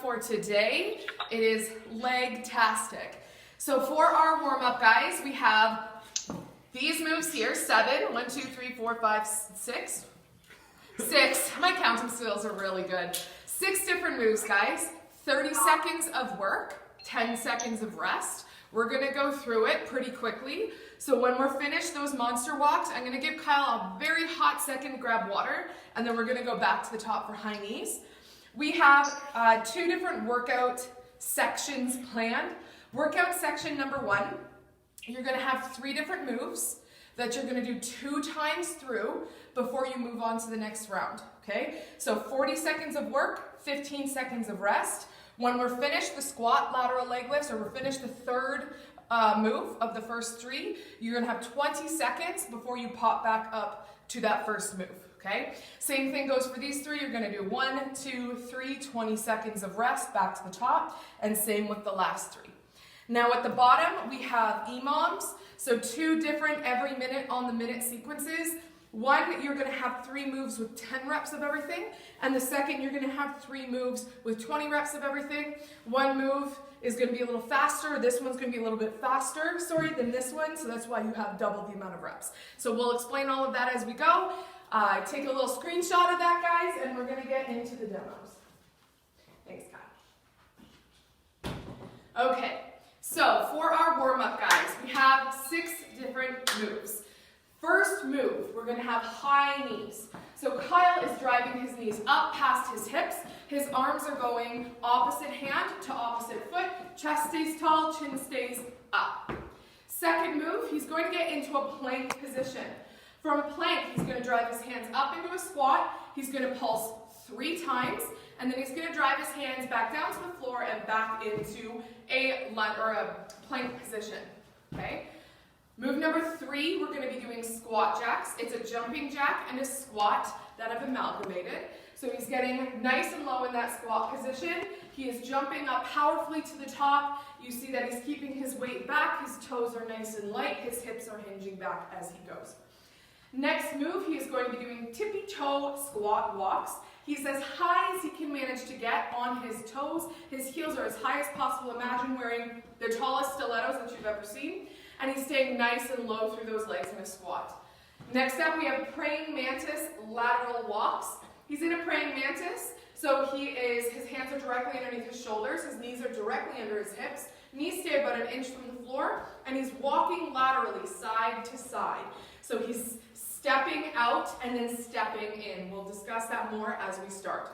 for today. It is leg-tastic. So for our warm-up, guys, we have these moves here, 7. 1, 2, 3, 4, 5, 6. 6. My counting skills are really good. 6 different moves, guys. 30 seconds of work, 10 seconds of rest. We're going to go through it pretty quickly. So when we're finished those monster walks, I'm going to give Kyle a very hot second to grab water, and then we're going to go back to the top for high knees. We have 2 different workout sections planned. Workout section number 1, you're going to have 3 different moves that you're going to do 2 times through before you move on to the next round, okay? So 40 seconds of work, 15 seconds of rest. When we're finished the squat, lateral leg lifts, or we're finished the third move of the first 3, you're going to have 20 seconds before you pop back up to that first move, okay? Same thing goes for these 3. You're going to do 1, 2, 3, 20 seconds of rest back to the top, and same with the last 3. Now at the bottom, we have EMOMs, so 2 different every minute on the minute sequences. 1, you're going to have 3 moves with 10 reps of everything, and the second, you're going to have 3 moves with 20 reps of everything. 1 move is going to be a little faster. This one's going to be a little bit faster, than this one, so that's why you have double the amount of reps. So we'll explain all of that as we go. Take a little screenshot of that, guys, and we're going to get into the demos. Thanks, Kyle. Okay. So for our warm-up, guys, we have 6 different moves. First move, we're going to have high knees. So Kyle is driving his knees up past his hips. His arms are going opposite hand to opposite foot. Chest stays tall, chin stays up. Second move, he's going to get into a plank position. From a plank, he's going to drive his hands up into a squat. He's going to pulse 3 times, and then he's going to drive his hands back down to the floor and back into a plank position, okay? Move number 3, we're going to be doing squat jacks. It's a jumping jack and a squat that I've amalgamated. So he's getting nice and low in that squat position. He is jumping up powerfully to the top. You see that he's keeping his weight back. His toes are nice and light. His hips are hinging back as he goes. Next move, he is going to be doing tippy-toe squat walks. He's as high as he can manage to get on his toes. His heels are as high as possible. Imagine wearing the tallest stilettos that you've ever seen. And he's staying nice and low through those legs in a squat. Next up, we have praying mantis lateral walks. He's in a praying mantis, so his hands are directly underneath his shoulders. His knees are directly under his hips. Knees stay about an inch from the floor, and he's walking laterally, side to side. So he's stepping out and then stepping in. We'll discuss that more as we start.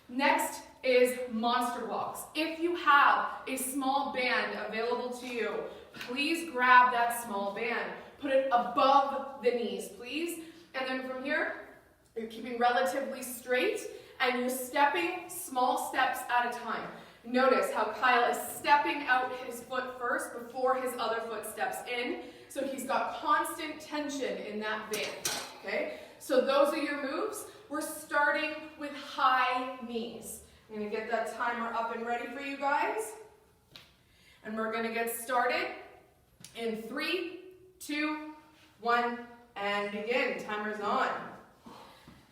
Next is monster walks. If you have a small band available to you, please grab that small band. Put it above the knees, please. And then from here, you're keeping relatively straight and you're stepping small steps at a time. Notice how Kyle is stepping out his foot first before his other foot steps in. So he's got constant tension in that band, okay? So those are your moves. We're starting with high knees. I'm going to get that timer up and ready for you guys. And we're going to get started in 3, 2, 1, and begin. Timer's on.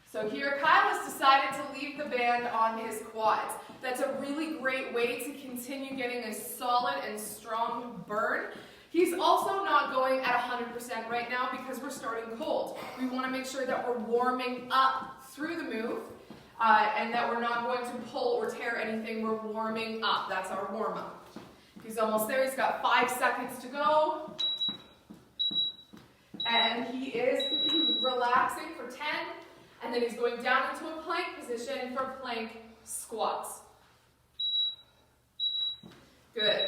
So here Kyle has decided to leave the band on his quads. That's a really great way to continue getting a solid and strong burn. He's also not going at 100% right now because we're starting cold. We want to make sure that we're warming up through the move and that we're not going to pull or tear anything. We're warming up. That's our warm-up. He's almost there. He's got 5 seconds to go. And he is relaxing for 10. And then he's going down into a plank position for plank squats. Good.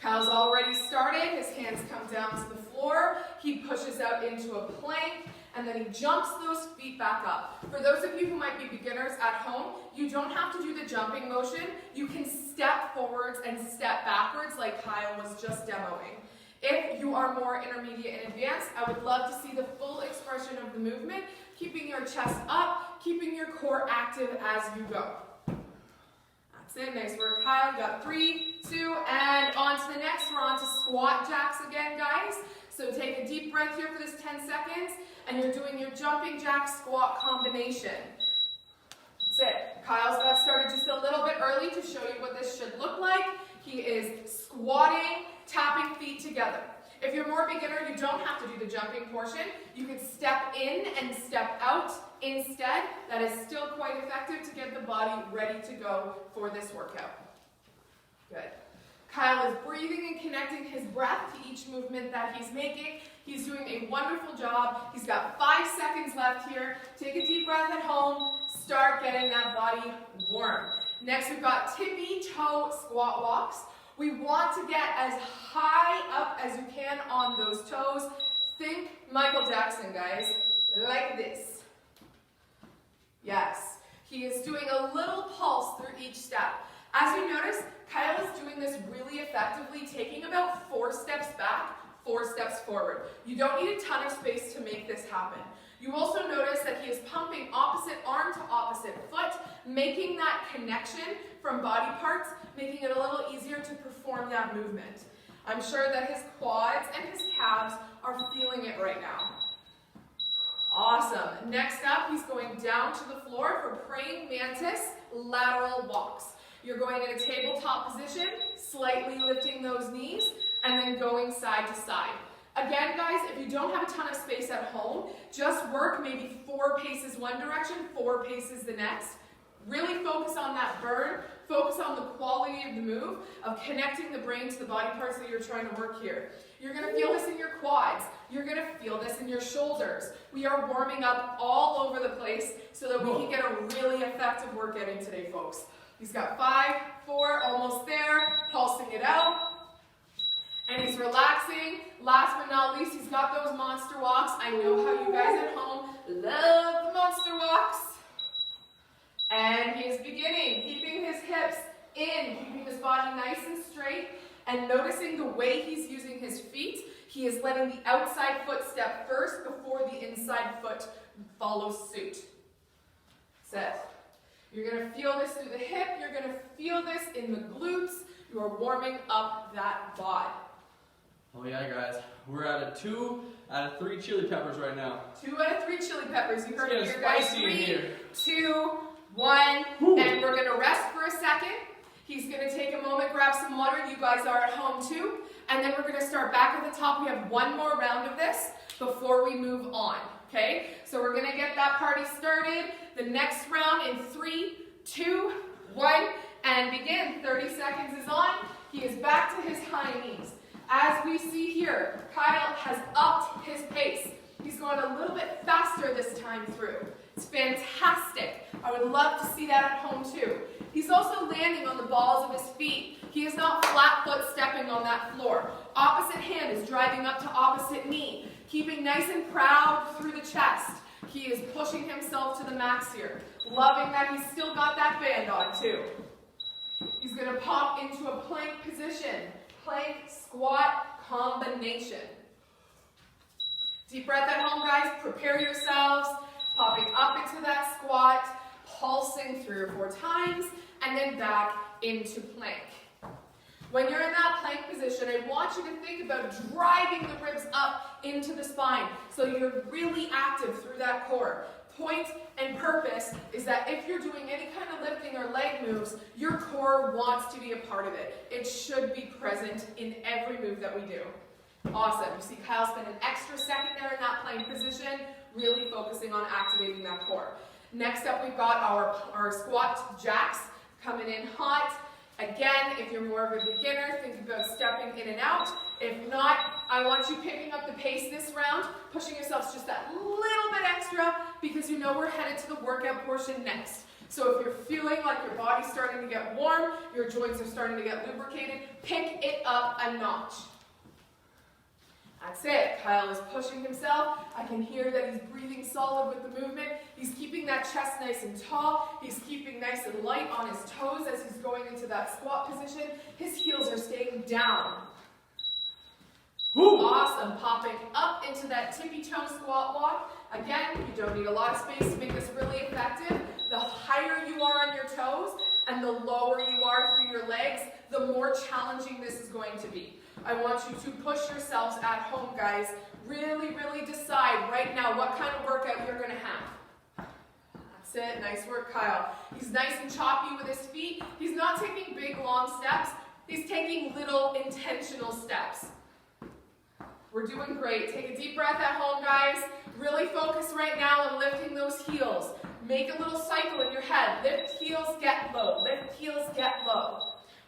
Kyle's already started. His hands come down to the floor. He pushes out into a plank, and then he jumps those feet back up. For those of you who might be beginners at home, you don't have to do the jumping motion. You can step forwards and step backwards like Kyle was just demoing. If you are more intermediate and advanced, I would love to see the full expression of the movement, keeping your chest up, keeping your core active as you go. That's it. Nice work, Kyle. You got 3, 2, and on to the next. We're on to squat jacks again, guys. So take a deep breath here for this 10 seconds, and you're doing your jumping jack squat combination. That's it. Kyle's got started just a little bit early to show you what this He is squatting, tapping feet together. If you're more beginner, you don't have to do the jumping portion. You can step in and step out instead. That is still quite effective to get the body ready to go for this workout. Good. Kyle is breathing and connecting his breath to each movement that he's making. He's doing a wonderful job. He's got 5 seconds left here. Take a deep breath at home. Start getting that body warm. Next, we've got tippy toe squat walks. We want to get as high up as you can on those toes. Think Michael Jackson, guys, like this. Yes, he is doing a little pulse through each step. As you notice, Kyle is doing this really effectively, taking about 4 steps back, 4 steps forward. You don't need a ton of space to make this happen. You also notice that he is pumping opposite arm to opposite foot, making that connection from body parts, making it a little easier to perform that movement. I'm sure that his quads and his calves are feeling it right now. Awesome. Next up, he's going down to the floor for praying mantis lateral walks. You're going in a tabletop position, slightly lifting those knees, and then going side to side. Again, guys, if you don't have a ton of space at home, just work maybe 4 paces one direction, 4 paces the next. Really focus on that burn. Focus on the quality of the move, of connecting the brain to the body parts that you're trying to work here. You're going to feel this in your quads. You're going to feel this in your shoulders. We are warming up all over the place so that we can get a really effective workout in today, folks. He's got 5, 4, almost there, pulsing it out. And he's relaxing. Last but not least, he's got those monster walks. I know how you guys at home love the monster walks. And he is beginning, keeping his hips in, keeping his body nice and straight, and noticing the way he's using his feet. He is letting the outside foot step first before the inside foot follows suit. Set. You're going to feel this through the hip. You're going to feel this in the glutes. You are warming up that bod. Oh yeah, guys. We're at a 2 out of 3 chili peppers right now. 2 out of 3 chili peppers. You heard it here, guys. Spicy in here. 2, 1, Woo. and we're going to rest for a second. He's going to take a moment, grab some water. You guys are at home too. And then we're going to start back at the top. We have one more round of this before we move on. Okay? So we're going to get that party started. The next round in 3, 2, 1, and begin. 30 seconds is on. He is back to his high knees. As we see here, Kyle has upped his pace. He's going a little bit faster this time through. It's fantastic. I would love to see that at home too. He's also landing on the balls of his feet. He is not flat foot stepping on that floor. Opposite hand is driving up to opposite knee, keeping nice and proud through the chest. He is pushing himself to the max here. Loving that he's still got that band on too. He's going to pop into a plank position. Plank squat combination. Deep breath at home, guys. Prepare yourselves. Popping up into that squat, pulsing 3 or 4 times, and then back into plank. When you're in that plank position, I want you to think about driving the ribs up into the spine so you're really active through that core. Point and purpose is that if you're doing any kind of lifting or leg moves, your core wants to be a part of it. It should be present in every move that we do. Awesome. You see Kyle spend an extra second there in that plank position, really focusing on activating that core. Next up, we've got our squat jacks coming in hot. Again, if you're more of a beginner, think about stepping in and out. If not, I want you picking up the pace this round, pushing yourselves just that little bit extra because you know we're headed to the workout portion next. So if you're feeling like your body's starting to get warm, your joints are starting to get lubricated, pick it up a notch. That's it. Kyle is pushing himself. I can hear that he's breathing solid with the movement. He's keeping that chest nice and tall. He's keeping nice and light on his toes as he's going into that squat position. His heels are staying down. Woo. Awesome. Popping up into that tippy toe squat walk. Again, you don't need a lot of space to make this really effective. The higher you are on your toes and the lower you are through your legs, the more challenging this is going to be. I want you to push yourselves at home, guys. Really, really decide right now what kind of workout you're going to have. That's it. Nice work, Kyle. He's nice and choppy with his feet. He's not taking big, long steps. He's taking little intentional steps. We're doing great. Take a deep breath at home, guys. Really focus right now on lifting those heels. Make a little cycle in your head. Lift heels, get low. Lift heels, get low.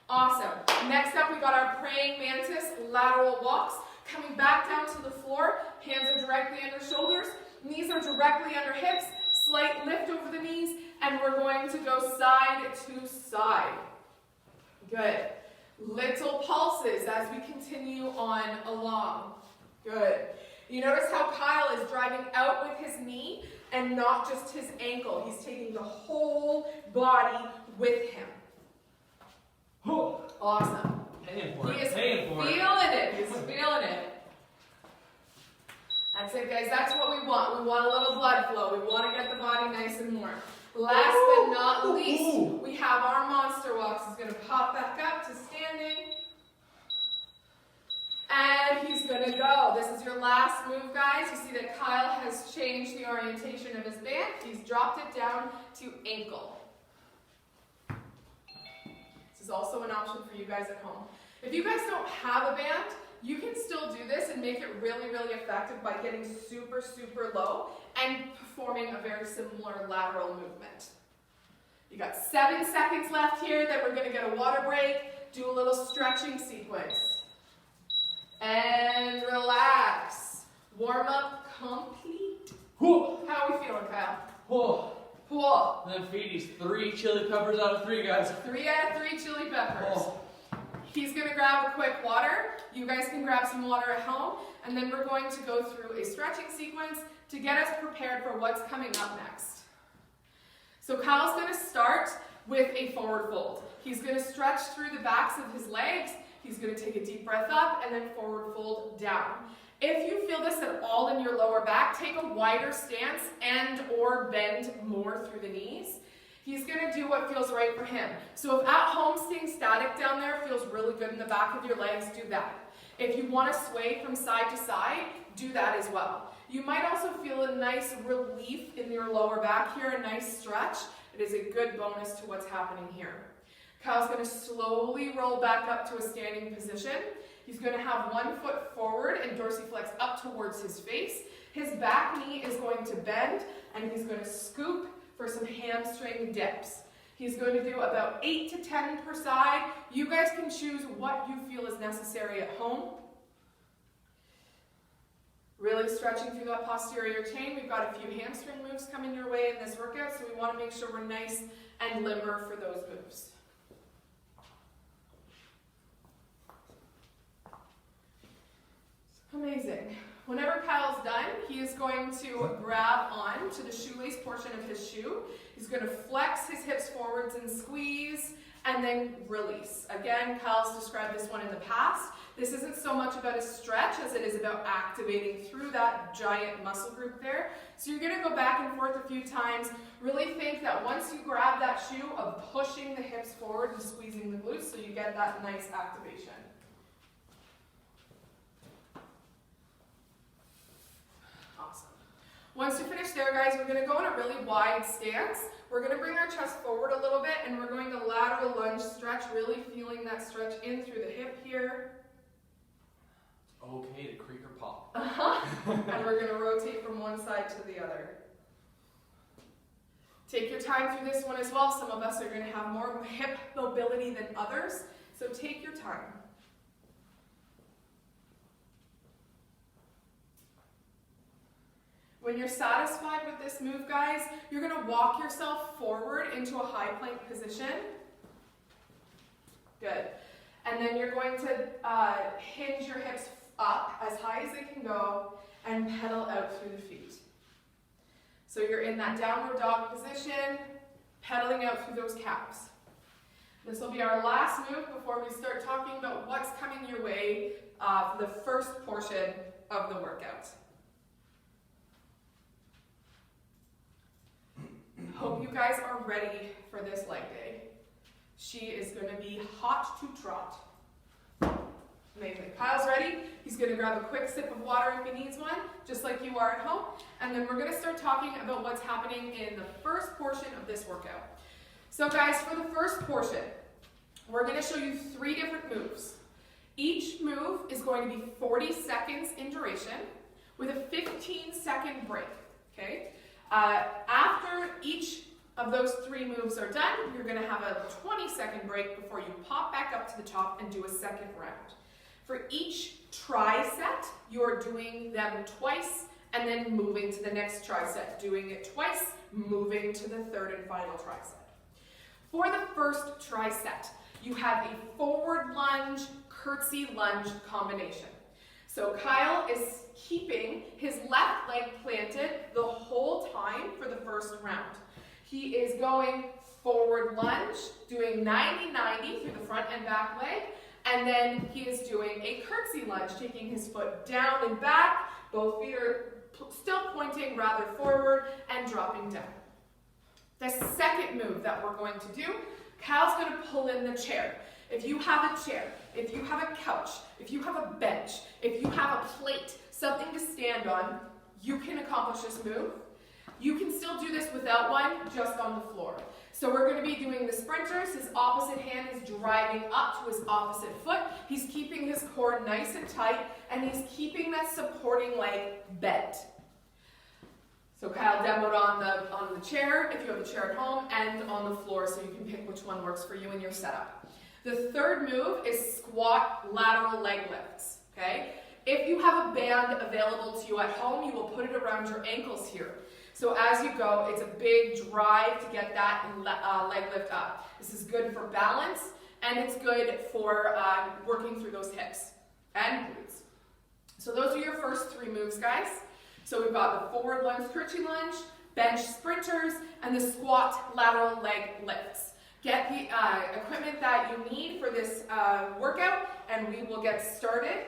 Awesome. Next up, we got our praying mantis lateral walks. Coming back down to the floor. Hands are directly under shoulders. Knees are directly under hips. Slight lift over the knees. And we're going to go side to side. Good. Little pulses as we continue on along. Good. You notice how Kyle is driving out with his knee and not just his ankle. He's taking the whole body with him. Awesome. Paying for it. He is Paying for feeling it. He's feeling it. That's it, guys. That's what we want. We want a little blood flow. We want to get the body nice and warm. Last but not least, we have our monster walks. He's going to pop back up to standing. And he's going to go. This is your last move, guys. You see that Kyle has changed the orientation of his band. He's dropped it down to ankle. This is also an option for you guys at home. If you guys don't have a band, you can still do this and make it really, really effective by getting super, super low and performing a very similar lateral movement. You got 7 seconds left here, then we're going to get a water break, do a little stretching sequence. And relax. Warm up complete. How are we feeling, Kyle? Cool. And then feed these 3 chili peppers out of 3, guys. 3 out of 3 chili peppers. He's going to grab a quick water. You guys can grab some water at home. And then we're going to go through a stretching sequence to get us prepared for what's coming up next. So Kyle's going to start with a forward fold. He's going to stretch through the backs of his legs. He's going to take a deep breath up and then forward fold down. If you feel this at all in your lower back, take a wider stance and or bend more through the knees. He's going to do what feels right for him. So if at home staying static down there feels really good in the back of your legs, do that. If you want to sway from side to side, do that as well. You might also feel a nice relief in your lower back here, a nice stretch. It is a good bonus to what's happening here. Kyle's going to slowly roll back up to a standing position. He's going to have one foot forward and dorsiflex up towards his face. His back knee is going to bend and he's going to scoop for some hamstring dips. He's going to do about 8 to 10 per side. You guys can choose what you feel is necessary at home. Really stretching through that posterior chain. We've got a few hamstring moves coming your way in this workout, so we want to make sure we're nice and limber for those moves. Amazing. Whenever Kyle's done, he is going to grab on to the shoelace portion of his shoe. He's going to flex his hips forwards and squeeze, and then release. Again, Kyle's described this one in the past. This isn't so much about a stretch as it is about activating through that giant muscle group there. So you're going to go back and forth a few times. Really think that once you grab that shoe, of pushing the hips forward and squeezing the glutes so you get that nice activation. Once you're finished there, guys, we're going to go in a really wide stance. We're going to bring our chest forward a little bit, and we're going to lateral lunge stretch, really feeling that stretch in through the hip here. Okay to creak or pop. And we're going to rotate from one side to the other. Take your time through this one as well. Some of us are going to have more hip mobility than others, so take your time. When you're satisfied with this move, guys, you're going to walk yourself forward into a high plank position. Good. And then you're going to hinge your hips up as high as they can go and pedal out through the feet. So you're in that downward dog position, pedaling out through those calves. This will be our last move before we start talking about what's coming your way for the first portion of the workout. Hope you guys are ready for this leg day. She is going to be hot to trot. Amazing. Kyle's ready. He's going to grab a quick sip of water if he needs one, just like you are at home. And then we're going to start talking about what's happening in the first portion of this workout. So guys, for the first portion, we're going to show you 3 different moves. Each move is going to be 40 seconds in duration with a 15-second break, okay? After each of those 3 moves are done, you're going to have a 20-second break before you pop back up to the top and do a second round. For each tricep, you're doing them twice and then moving to the next tricep, doing it twice, moving to the third and final tricep. For the first tricep, you have a forward lunge, curtsy lunge combination. So Kyle is keeping his left leg planted the whole time for the first round. He is going forward lunge, doing 90-90 through the front and back leg, and then he is doing a curtsy lunge, taking his foot down and back, both feet are still pointing rather forward and dropping down. The second move that we're going to do, Kyle's going to pull in the chair. If you have a chair, if you have a couch, if you have a bench, if you have a plate, something to stand on, you can accomplish this move. You can still do this without one, just on the floor. So we're going to be doing the sprinters. His opposite hand is driving up to his opposite foot. He's keeping his core nice and tight, and he's keeping that supporting leg bent. So Kyle demoed on the chair, if you have a chair at home, and on the floor, so you can pick which one works for you in your setup. The third move is squat lateral leg lifts, okay? If you have a band available to you at home, you will put it around your ankles here. So as you go, it's a big drive to get that leg lift up. This is good for balance, and it's good for working through those hips and glutes. So those are your first 3 moves, guys. So we've got the forward lunge, curtsy lunge, bench sprinters, and the squat lateral leg lifts. Get the equipment that you need for this workout, and we will get started.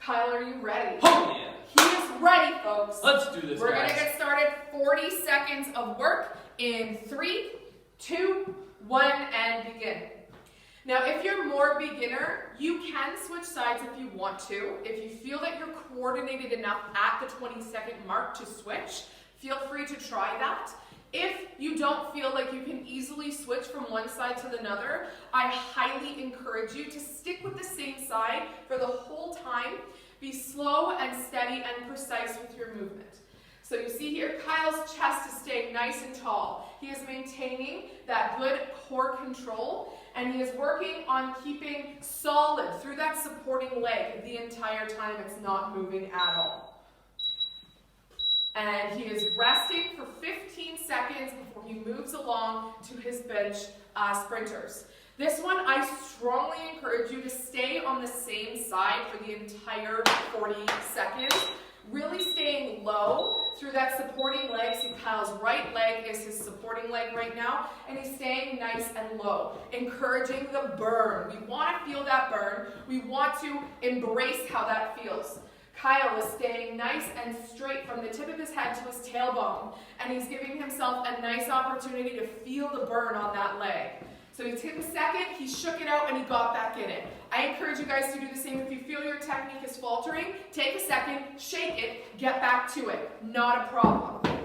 Kyle, are you ready? Oh yeah! He is ready, folks. Let's do this, We're guys. going to get started. 40 seconds of work in 3, 2, 1, and begin. Now, if you're more beginner, you can switch sides if you want to. If you feel that you're coordinated enough at the 20-second mark to switch, feel free to try that. If you don't feel like you can easily switch from one side to another, I highly encourage you to stick with the same side for the whole time. Be slow and steady and precise with your movement. So you see here, Kyle's chest is staying nice and tall. He is maintaining that good core control, and he is working on keeping solid through that supporting leg the entire time. It's not moving at all. And he is resting for 15 seconds before he moves along to his bench sprinters. This one, I strongly encourage you to stay on the same side for the entire 40 seconds. Really staying low through that supporting leg. See, Kyle's right leg is his supporting leg right now, and he's staying nice and low, encouraging the burn. We want to feel that burn. We want to embrace how that feels. Kyle is staying nice and straight from the tip of his head to his tailbone, and he's giving himself a nice opportunity to feel the burn on that leg. So he took a second, he shook it out, and he got back in it. I encourage you guys to do the same. If you feel your technique is faltering, take a second, shake it, get back to it. Not a problem.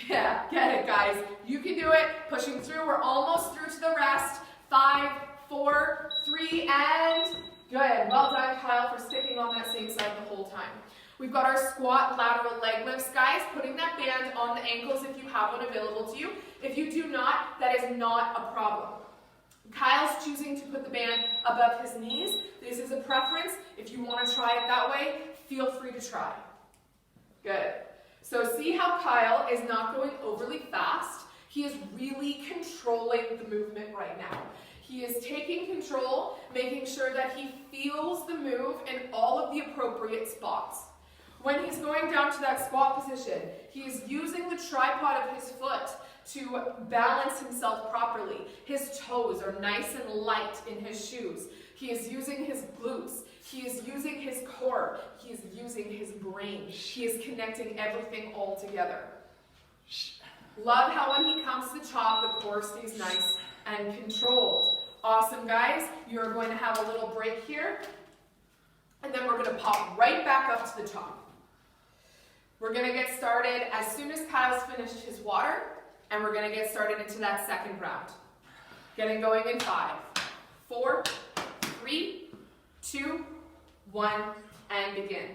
Yeah, get it, guys. You can do it. Pushing through. We're almost through to the rest. 5, 4, 3, and good. Well done, Kyle, for sticking on that same side the whole time. We've got our squat lateral leg lifts, guys. Putting that band on the ankles if you have one available to you. If you do not, that is not a problem. Kyle's choosing to put the band above his knees. This is a preference. If you want to try it that way, feel free to try. Good. So see how Kyle is not going overly fast. He is really controlling the movement right now. He is taking control, making sure that he feels the move in all of the appropriate spots. When he's going down to that squat position, he is using the tripod of his foot to balance himself properly. His toes are nice and light in his shoes. He is using his glutes. He is using his core. He is using his brain. He is connecting everything all together. Love how when he comes to the top, the core stays nice and controlled. Awesome, guys. You're going to have a little break here, and then we're going to pop right back up to the top. We're going to get started as soon as Kyle's finished his water, and we're going to get started into that second round. Getting going in 5, 4, 3, 2, 1, and begin.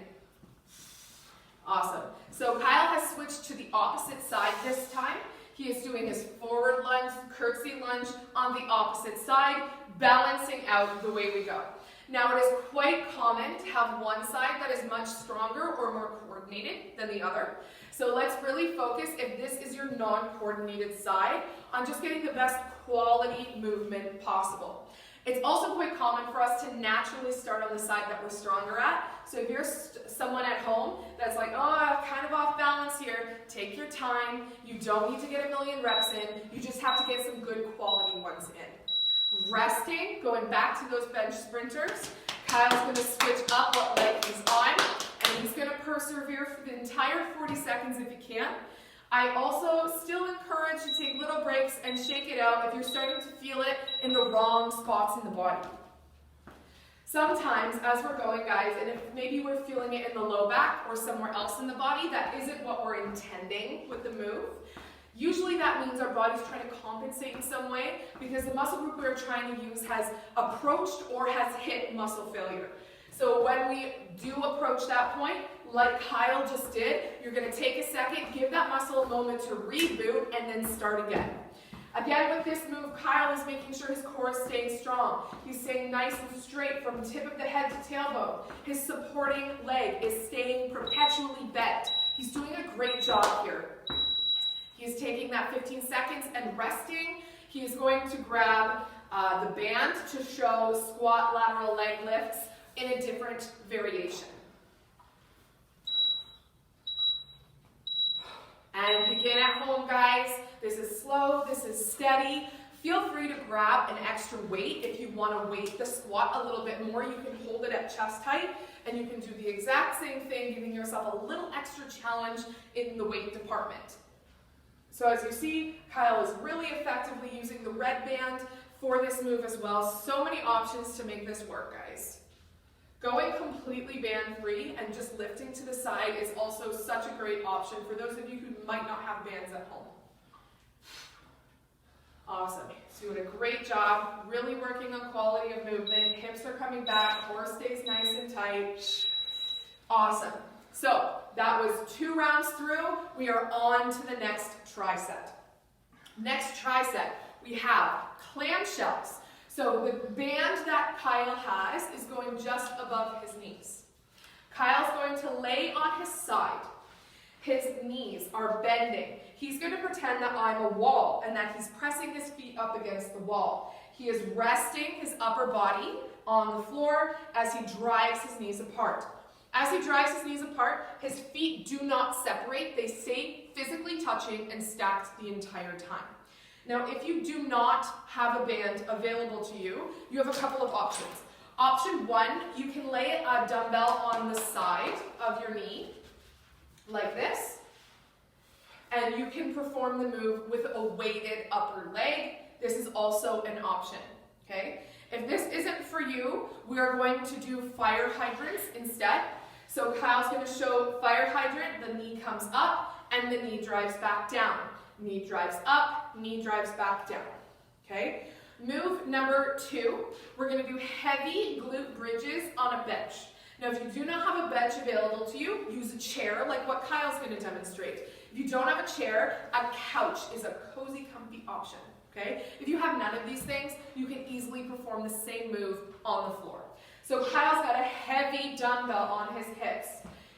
Awesome. So Kyle has switched to the opposite side this time. He is doing his forward lunge, curtsy lunge on the opposite side, balancing out the way we go. Now it is quite common to have one side that is much stronger or more coordinated than the other. So let's really focus, if this is your non-coordinated side, on just getting the best quality movement possible. It's also quite common for us to naturally start on the side that we're stronger at. So if you're someone at home that's like, oh, I'm kind of off balance here, take your time. You don't need to get a million reps in. You just have to get some good quality ones in. Resting, going back to those bench sprinters. Kyle's going to switch up what leg he's on, and he's going to persevere for the entire 40 seconds if he can. I also still encourage you to take little breaks and shake it out if you're starting to feel it in the wrong spots in the body. Sometimes, as we're going, guys, and if maybe we're feeling it in the low back or somewhere else in the body, that isn't what we're intending with the move. Usually that means our body's trying to compensate in some way because the muscle group we're trying to use has approached or has hit muscle failure. So when we do approach that point, like Kyle just did, you're going to take a second, give that muscle a moment to reboot, and then start again. Again, with this move, Kyle is making sure his core is staying strong. He's staying nice and straight from tip of the head to tailbone. His supporting leg is staying perpetually bent. He's doing a great job here. He's taking that 15 seconds and resting. He is going to grab the band to show squat lateral leg lifts in a different variation. And begin at home, guys. This is slow, this is steady. Feel free to grab an extra weight if you want to weight the squat a little bit more. You can hold it at chest height, and you can do the exact same thing, giving yourself a little extra challenge in the weight department. So as you see, Kyle is really effectively using the red band for this move as well. So many options to make this work, guys. Going completely band-free and just lifting to the side is also such a great option for those of you who might not have bands at home. Awesome. So doing a great job, really working on quality of movement. Hips are coming back, core stays nice and tight. Awesome. So that was 2 rounds through. We are on to the next tricep. Next tricep, we have clamshells. So the band that Kyle has is going just above his knees. Kyle's going to lay on his side. His knees are bending. He's going to pretend that I'm a wall and that he's pressing his feet up against the wall. He is resting his upper body on the floor as he drives his knees apart. As he drives his knees apart, his feet do not separate. They stay physically touching and stacked the entire time. Now, if you do not have a band available to you, you have a couple of options. Option 1, you can lay a dumbbell on the side of your knee, like this, and you can perform the move with a weighted upper leg. This is also an option, okay? If this isn't for you, we are going to do fire hydrants instead. So Kyle's going to show fire hydrant, the knee comes up, and the knee drives back down. Knee drives up, knee drives back down, okay? Move number 2, we're going to do heavy glute bridges on a bench. Now, if you do not have a bench available to you, use a chair like what Kyle's going to demonstrate. If you don't have a chair, a couch is a cozy, comfy option, okay? If you have none of these things, you can easily perform the same move on the floor. So Kyle's got a heavy dumbbell on his hips.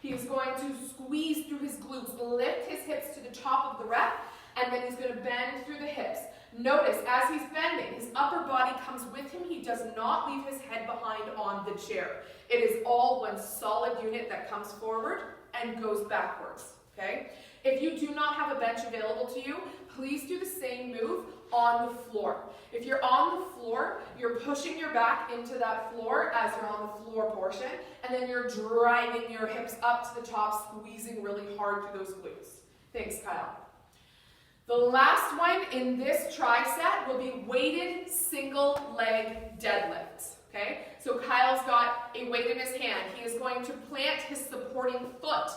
He is going to squeeze through his glutes, lift his hips to the top of the rep, and then he's going to bend through the hips. Notice, as he's bending, his upper body comes with him. He does not leave his head behind on the chair. It is all one solid unit that comes forward and goes backwards, okay? If you do not have a bench available to you, please do the same move on the floor. If you're on the floor, you're pushing your back into that floor as you're on the floor portion, and then you're driving your hips up to the top, squeezing really hard through those glutes. Thanks, Kyle. The last one in this tricep will be weighted single leg deadlifts, okay? So Kyle's got a weight in his hand. He is going to plant his supporting foot,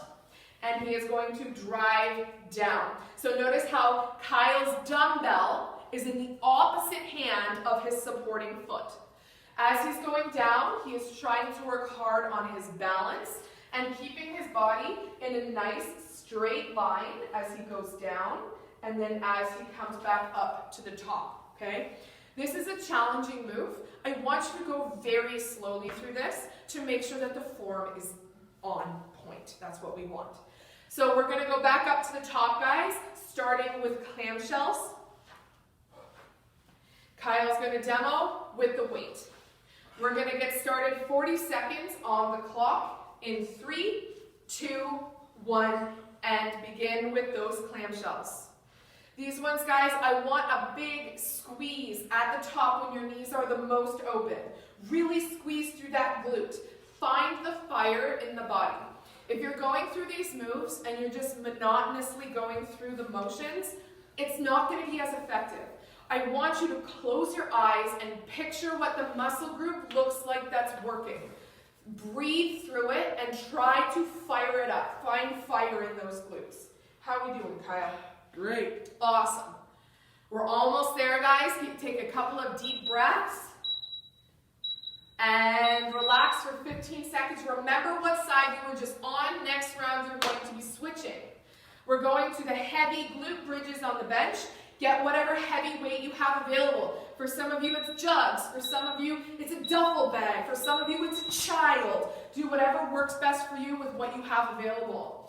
and he is going to drive down. So notice how Kyle's dumbbell is in the opposite hand of his supporting foot. As he's going down, he is trying to work hard on his balance and keeping his body in a nice straight line as he goes down and then as he comes back up to the top, okay? This is a challenging move. I want you to go very slowly through this to make sure that the form is on point. That's what we want. So we're gonna go back up to the top, guys, starting with clamshells. Kyle's gonna demo with the weight. We're gonna get started 40 seconds on the clock in 3, 2, 1, and begin with those clamshells. These ones, guys, I want a big squeeze at the top when your knees are the most open. Really squeeze through that glute. Find the fire in the body. If you're going through these moves and you're just monotonously going through the motions, it's not going to be as effective. I want you to close your eyes and picture what the muscle group looks like that's working. Breathe through it and try to fire it up. Find fire in those glutes. How are we doing, Kyle? Great. Awesome. We're almost there, guys. Take a couple of deep breaths. And relax for 15 seconds. Remember what side you were just on. Next round, you're going to be switching. We're going to the heavy glute bridges on the bench. Get whatever heavy weight you have available. For some of you, it's jugs. For some of you, it's a duffel bag. For some of you, it's a child. Do whatever works best for you with what you have available.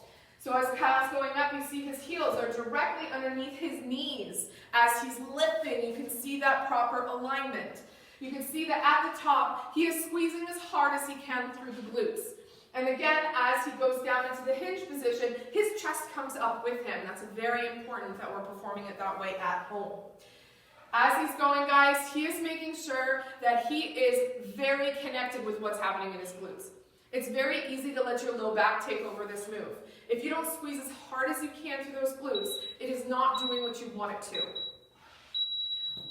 So as Kyle's going up, you see his heels are directly underneath his knees. As he's lifting, you can see that proper alignment. You can see that at the top, he is squeezing as hard as he can through the glutes. And again, as he goes down into the hinge position, his chest comes up with him. That's very important that we're performing it that way at home. As he's going, guys, he is making sure that he is very connected with what's happening in his glutes. It's very easy to let your low back take over this move. If you don't squeeze as hard as you can through those glutes, it is not doing what you want it to.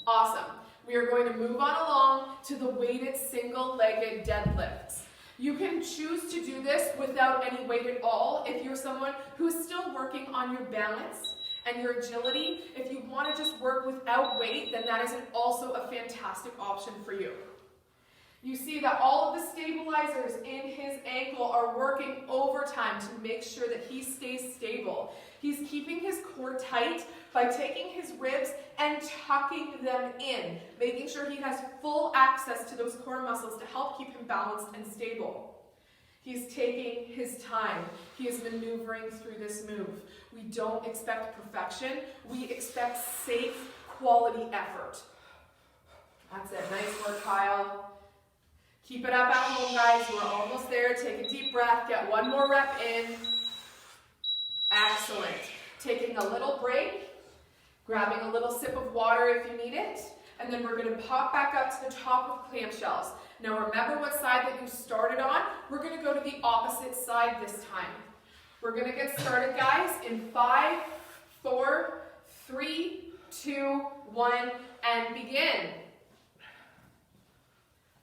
Awesome. We are going to move on along to the weighted single-legged deadlifts. You can choose to do this without any weight at all if you're someone who is still working on your balance and your agility. If you want to just work without weight, then that is also a fantastic option for you. You see that all of the stabilizers in his ankle are working overtime to make sure that he stays stable. He's keeping his core tight by taking his ribs and tucking them in, making sure he has full access to those core muscles to help keep him balanced and stable. He's taking his time. He is maneuvering through this move. We don't expect perfection. We expect safe, quality effort. That's it. Nice work, Kyle. Keep it up at home, guys. We're almost there. Take a deep breath. Get one more rep in. Excellent. Taking a little break. Grabbing a little sip of water if you need it. And then we're going to pop back up to the top of clamshells. Now remember what side that you started on. We're going to go to the opposite side this time. We're going to get started, guys, in 5, 4, 3, 2, 1, and begin.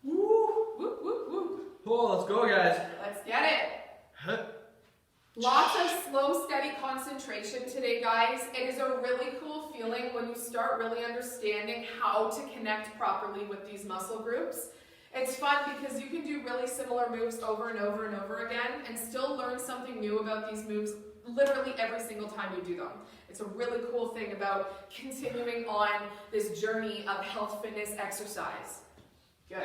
Woo! Woo, woo, woo. Oh, let's go, guys. Let's get it. Lots of slow, steady concentration today, guys. It is a really cool feeling when you start really understanding how to connect properly with these muscle groups. It's fun because you can do really similar moves over and over and over again and still learn something new about these moves literally every single time you do them. It's a really cool thing about continuing on this journey of health, fitness, exercise. Good.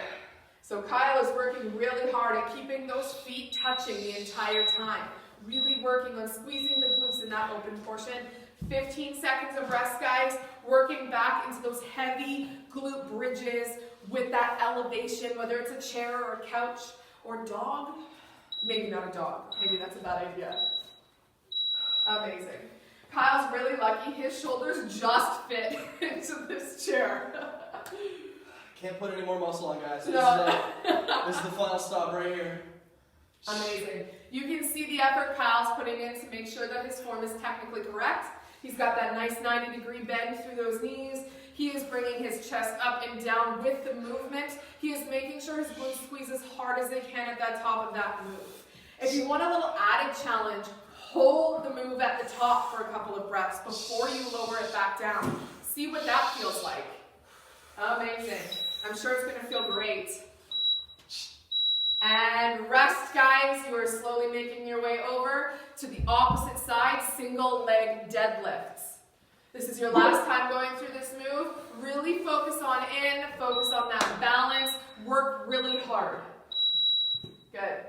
So Kyle is working really hard at keeping those feet touching the entire time. Really working on squeezing the glutes in that open portion. 15 seconds of rest, guys. Working back into those heavy glute bridges with that elevation, whether it's a chair or a couch or dog. Maybe not a dog. Maybe that's a bad idea. Amazing. Kyle's really lucky. His shoulders just fit into this chair. Can't put any more muscle on, guys. No. This is the final stop right here. Amazing. You can see the effort Kyle's putting in to make sure that his form is technically correct. He's got that nice 90-degree bend through those knees. He is bringing his chest up and down with the movement. He is making sure his glutes squeeze as hard as they can at the top of that move. If you want a little added challenge, hold the move at the top for a couple of breaths before you lower it back down. See what that feels like. Amazing. I'm sure it's going to feel great. guys, you are slowly making your way over to the opposite side, single leg deadlifts. This is your last time going through this move. Really focus on in, focus on that balance, work really hard. Good.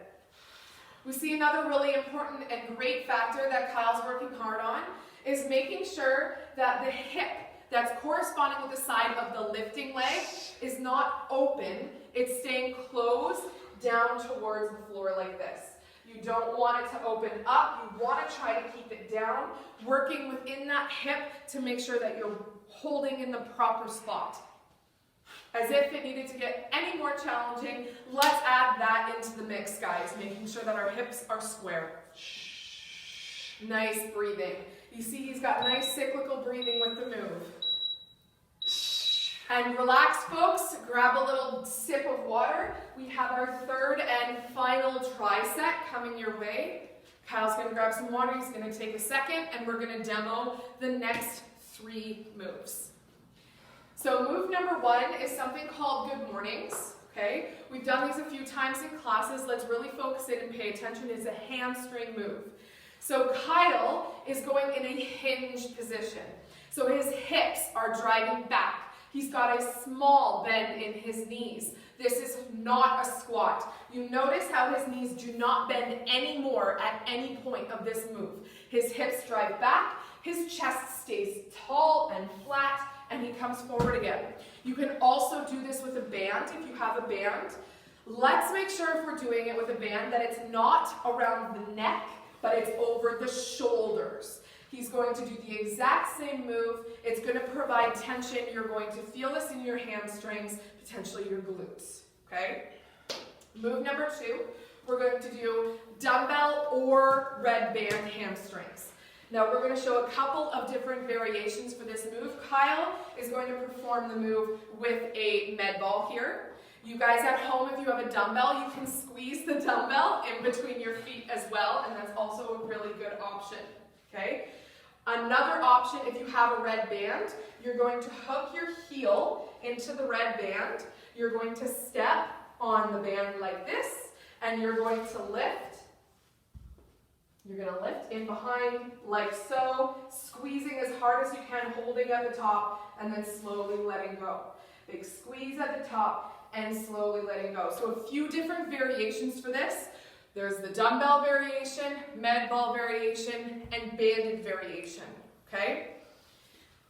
We see another really important and great factor that Kyle's working hard on is making sure that the hip that's corresponding with the side of the lifting leg is not open. It's staying closed down towards the floor like this. You don't want it to open up. You want to try to keep it down, working within that hip to make sure that you're holding in the proper spot. As if it needed to get any more challenging, let's add that into the mix, guys, making sure that our hips are square. Nice breathing. You see he's got nice cyclical breathing with the move. And relax, folks. Grab a little sip of water. We have our third and final tricep coming your way. Kyle's going to grab some water. He's going to take a second, and we're going to demo the next 3 moves. So move number 1 is something called good mornings. Okay, we've done these a few times in classes. Let's really focus in and pay attention. It's a hamstring move. So Kyle is going in a hinged position. So his hips are driving back. He's got a small bend in his knees. This is not a squat. You notice how his knees do not bend anymore at any point of this move. His hips drive back, his chest stays tall and flat, and he comes forward again. You can also do this with a band if you have a band. Let's make sure if we're doing it with a band that it's not around the neck, but it's over the shoulders. He's going to do the exact same move. It's going to provide tension. You're going to feel this in your hamstrings, potentially your glutes, okay? Move number 2, we're going to do dumbbell or red band hamstrings. Now we're going to show a couple of different variations for this move. Kyle is going to perform the move with a med ball here. You guys at home, if you have a dumbbell, you can squeeze the dumbbell in between your feet as well, and that's also a really good option. Okay? Another option, if you have a red band, you're going to hook your heel into the red band. You're going to step on the band like this, and you're going to lift. You're going to lift in behind like so, squeezing as hard as you can, holding at the top, and then slowly letting go. Big squeeze at the top, and slowly letting go. So a few different variations for this. There's the dumbbell variation, med ball variation, and banded variation, okay?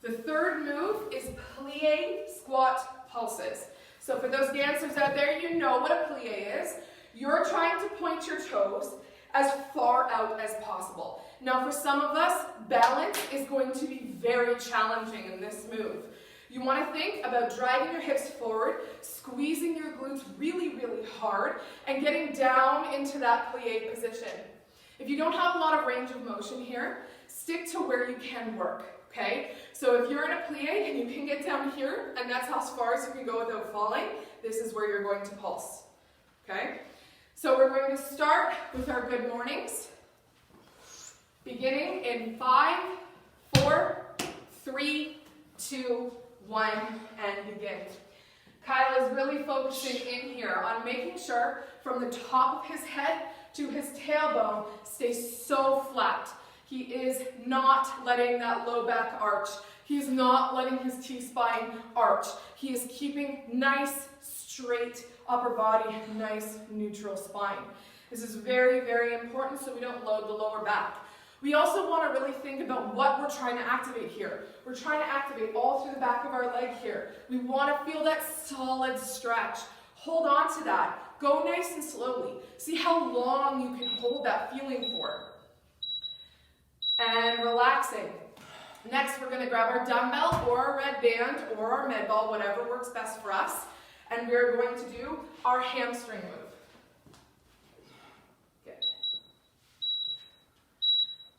The third move is plie squat pulses. So for those dancers out there, you know what a plie is. You're trying to point your toes as far out as possible. Now for some of us, balance is going to be very challenging in this move. You want to think about driving your hips forward, squeezing your glutes really, really hard, and getting down into that plie position. If you don't have a lot of range of motion here, stick to where you can work, okay? So if you're in a plie and you can get down here, and that's as far as you can go without falling, this is where you're going to pulse, okay? So we're going to start with our good mornings, beginning in 5, 4, 3, 2, 1, and begin. Kyle is really focusing in here on making sure from the top of his head to his tailbone stays so flat. He is not letting that low back arch. He's not letting his T-spine arch. He is keeping nice, straight upper body, nice, neutral spine. This is very, very important so we don't load the lower back. We also want to really think about what we're trying to activate here. We're trying to activate all through the back of our leg here. We want to feel that solid stretch. Hold on to that. Go nice and slowly. See how long you can hold that feeling for. And relaxing. Next, we're going to grab our dumbbell or our red band or our med ball, whatever works best for us. And we're going to do our hamstring move.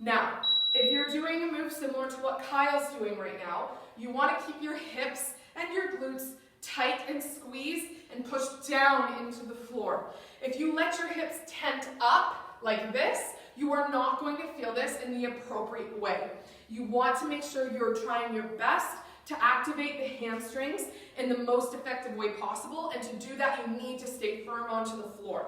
Now, if you're doing a move similar to what Kyle's doing right now, you want to keep your hips and your glutes tight and squeezed and push down into the floor. If you let your hips tent up like this, you are not going to feel this in the appropriate way. You want to make sure you're trying your best to activate the hamstrings in the most effective way possible, and to do that, you need to stay firm onto the floor.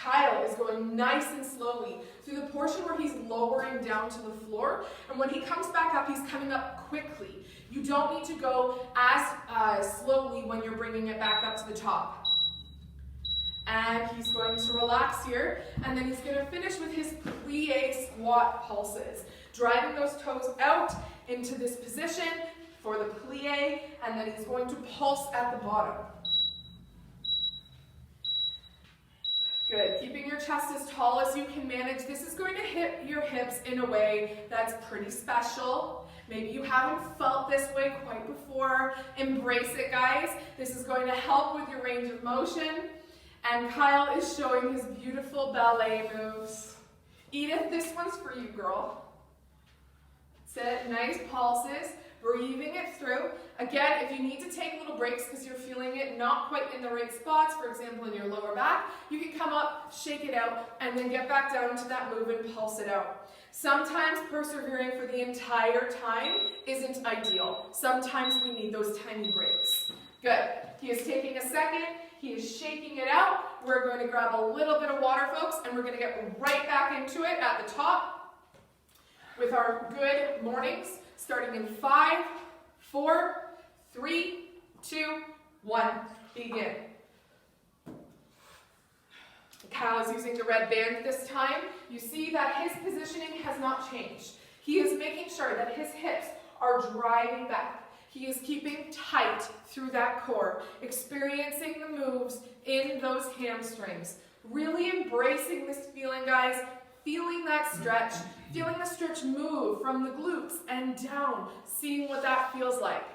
Kyle is going nice and slowly through the portion where he's lowering down to the floor. And when he comes back up, he's coming up quickly. You don't need to go as slowly when you're bringing it back up to the top. And he's going to relax here. And then he's going to finish with his plie squat pulses. Driving those toes out into this position for the plie. And then he's going to pulse at the bottom. Good. Keeping your chest as tall as you can manage. This is going to hit your hips in a way that's pretty special. Maybe you haven't felt this way quite before. Embrace it, guys. This is going to help with your range of motion. And Kyle is showing his beautiful ballet moves. Edith, this one's for you, girl. Sit, nice pulses. Breathing it through. Again, if you need to take little breaks because you're feeling it not quite in the right spots, for example in your lower back, you can come up, shake it out, and then get back down to that move and pulse it out. Sometimes persevering for the entire time isn't ideal. Sometimes we need those tiny breaks. Good. He is taking a second. He is shaking it out. We're going to grab a little bit of water, folks, and we're going to get right back into it at the top with our good mornings. Starting in 5, 4, 3, 2, 1, begin. Kyle is using the red band this time. You see that his positioning has not changed. He is making sure that his hips are driving back. He is keeping tight through that core, experiencing the moves in those hamstrings. Really embracing this feeling, guys. Feeling that stretch, feeling the stretch move from the glutes and down, seeing what that feels like.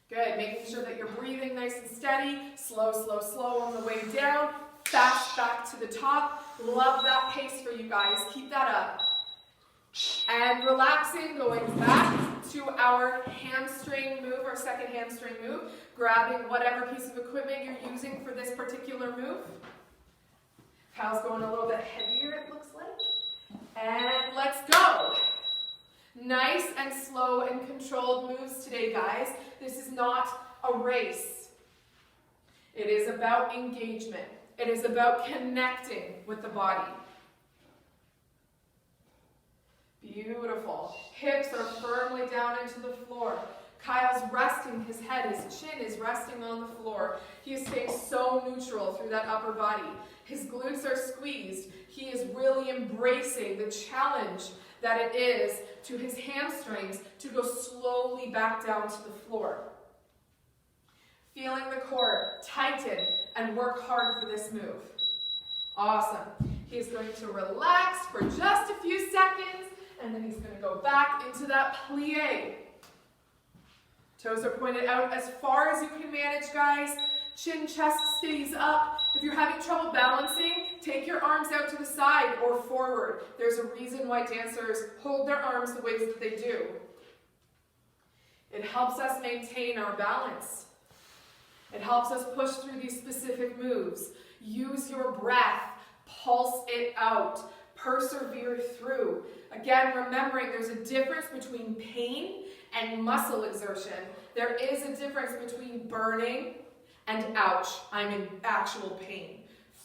Good, making sure that you're breathing nice and steady, slow, slow, slow on the way down, fast back to the top. Love that pace for you guys, keep that up. And relaxing, going back to our hamstring move, our second hamstring move, grabbing whatever piece of equipment you're using for this particular move. Kyle's going a little bit heavier, it looks like. And let's go. Nice and slow and controlled moves today, guys. This is not a race. It is about engagement. It is about connecting with the body. Beautiful. Hips are firmly down into the floor. Kyle's resting his head, his chin is resting on the floor. He is staying so neutral through that upper body. His glutes are squeezed. He is really embracing the challenge that it is to his hamstrings to go slowly back down to the floor. Feeling the core tighten and work hard for this move. Awesome. He's going to relax for just a few seconds, and then he's going to go back into that plie. Toes are pointed out as far as you can manage, guys. Chin, chest stays up. If you're having trouble balancing, take your arms out to the side or forward. There's a reason why dancers hold their arms the ways that they do. It helps us maintain our balance. It helps us push through these specific moves. Use your breath. Pulse it out. Persevere through. Again, remembering there's a difference between pain and muscle exertion. There is a difference between burning and ouch, I'm in actual pain.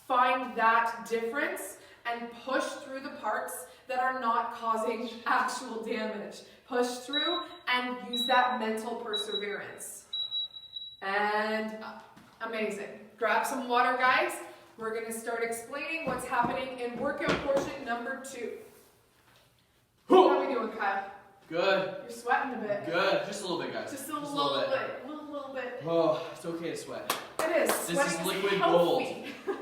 Find that difference and push through the parts that are not causing actual damage. Push through and use that mental perseverance. And amazing. Grab some water, guys. We're going to start explaining what's happening in workout portion number 2. How are we doing, Kyle? Good. You're sweating a bit. Good. Just a little bit, guys. Just a little bit. A little bit. Oh, it's okay to sweat. It is. This is liquid gold.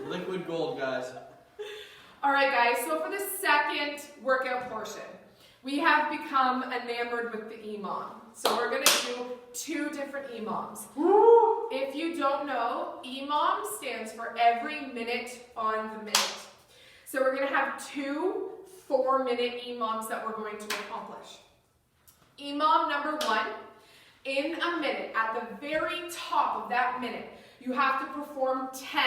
Liquid gold, guys. All right, guys. So for the second workout portion, we have become enamored with the EMOM. So we're going to do 2 different EMOMs. Woo! If you don't know, EMOM stands for every minute on the minute. So we're going to have 2 4-minute EMOMs that we're going to accomplish. EMOM number 1, in a minute, at the very top of that minute, you have to perform 10